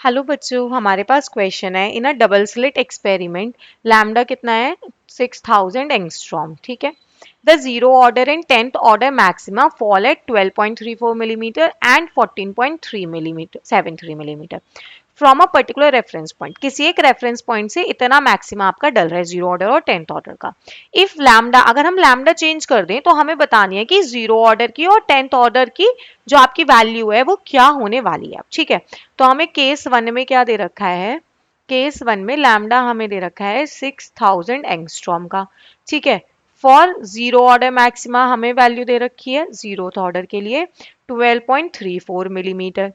Hello बच्चों, हमारे पास क्वेश्चन है in a double slit experiment lambda कितना है 6000 एंगस्ट्रॉम। ठीक है। The zero order and 10th order maxima fall at 12.34 millimetre and 14.3 millimetre 73 millimetre from a particular reference point. किसी एक रेफरेंस पॉइंट से इतना मैक्सिमा आपका डल रहा है जीरो ऑर्डर और 10th ऑर्डर का। इफ लैम्डा, अगर हम लैम्डा चेंज कर दें तो हमें बतानी है कि जीरो ऑर्डर की और 10th ऑर्डर की जो आपकी वैल्यू है वो क्या होने वाली है। ठीक है। तो हमें केस वन में क्या दे रखा है, केस वन में लैम्डा हमें दे रखा है 6000 एंगस्ट्रॉम का। ठीक है। फॉर जीरो ऑर्डर मैक्सिमा हमें वैल्यू दे रखी है जीरो ऑर्डर के लिए 12.34 मिलीमीटर।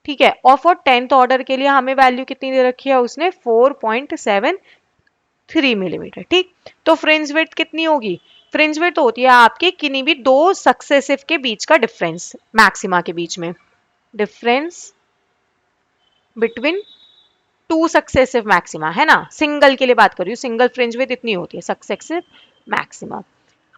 ठीक है। और फॉर 10th ऑर्डर के लिए हमें वैल्यू कितनी दे रखी है उसने 4.73 मिलीमीटर। ठीक। तो फ्रिंज विड्थ कितनी होगी, फ्रिंज विड्थ होती है आपकी किन्हीं भी दो सक्सेसिव के बीच का डिफरेंस, मैक्सिमा के बीच में difference between two successive maxima, है ना। सिंगल के लिए बात कर रही हूँ, सिंगल फ्रिंज विड्थ इतनी होती है सक्सेसिव मैक्सिमा।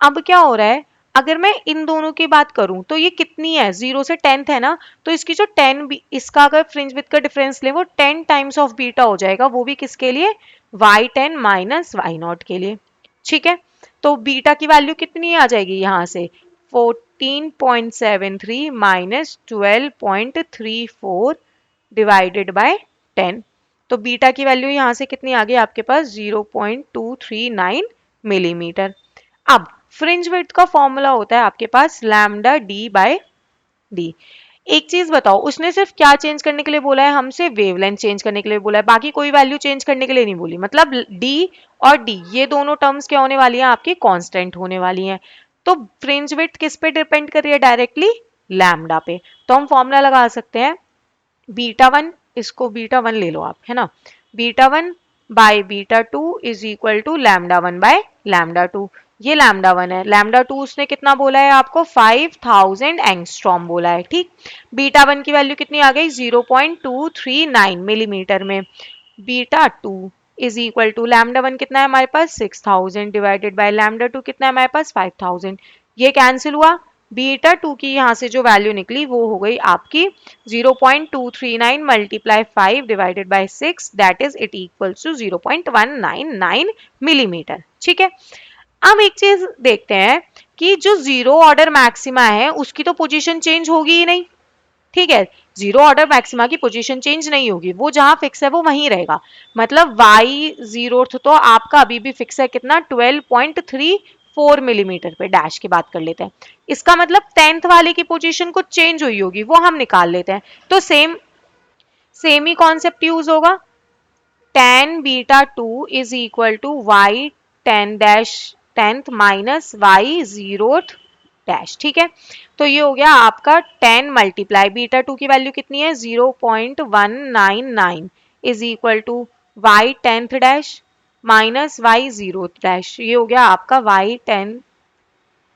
अब क्या हो रहा है, अगर मैं इन दोनों की बात करूं तो ये कितनी है, 0 से 10th है ना, तो इसकी जो 10 इसका अगर फ्रिंज विड्थ का डिफरेंस ले वो 10 टाइम्स ऑफ बीटा हो जाएगा, वो भी किसके लिए, y10 माइनस y0 के लिए। ठीक है। तो बीटा की वैल्यू कितनी आ जाएगी यहाँ से 14.73 माइनस 12.34 डिवाइडेड बाय 10। तो बीटा की वैल्यू यहाँ से कितनी आ गई आपके पास 0.239 मिलीमीटर। अब फ्रिंज विड्थ का फॉर्मूला होता है आपके पास लैम्डा डी बाय डी। एक चीज बताओ, उसने सिर्फ क्या चेंज करने के लिए बोला है, हमसे वेवलेंथ चेंज करने के लिए बोला है, बाकी कोई वैल्यू चेंज करने के लिए नहीं बोली। मतलब डी और डी ये दोनों टर्म्स क्या होने वाली हैं आपकी, कांस्टेंट होने वाली हैं। तो फ्रिंज विड्थ किस पे डिपेंड कर रही है, डायरेक्टली लैम्डा पे। तो हम फॉर्मूला लगा सकते हैं बीटा वन, इसको बीटा वन ले लो आप, है ना। Beta one by beta two is equal to lambda one by lambda two. ये लैम्डा वन है, लैम्डा टू उसने कितना बोला है आपको 5000 एंगस्ट्रॉम बोला है। ठीक। बीटा वन की वैल्यू कितनी आ गई 0.239 मिलीमीटर में। Beta two is equal to lambda one कितना है हमारे पास 6000 डिवाइडेड बाय लैम्डा टू कितना है हमारे पास 5000। ये कैंसिल हुआ, बीटा टू की यहाँ से जो वैल्यू निकली वो हो गई आपकी 0.239 multiply 5 divided by 6 that is it equals to 0.199 millimetre. ठीक है। अब एक चीज देखते हैं कि जो जीरो ऑर्डर मैक्सिमा है उसकी तो पोजीशन चेंज होगी ही नहीं। ठीक है। जीरो ऑर्डर मैक्सिमा की पोजीशन चेंज नहीं होगी, वो जहां फिक्स है वो वहीं रहेगा। मतलब वाई जीरो तो आपका अभी भी फिक्स है कितना 12.34 मिलीमीटर पे। डैश की बात कर लेते हैं, इसका मतलब 10th वाले की पोजीशन कुछ चेंज हुई होगी, वो हम निकाल लेते हैं। तो सेम सेम ही कॉन्सेप्ट यूज होगा, tan beta two is equal to Y 10 dash 10th minus Y zero dash. ठीक है। तो ये हो गया आपका 10 मल्टीप्लाई बीटा टू की वैल्यू कितनी है 0.199 is equal to Y 10th dash minus Y zero dash. ये हो गया आपका Y 10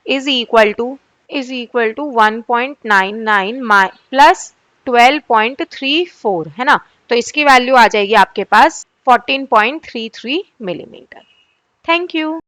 is equal to 1.99 plus 12.34, है ना। तो इसकी वैल्यू आ जाएगी आपके पास 14.33 मिलीमीटर। Thank you.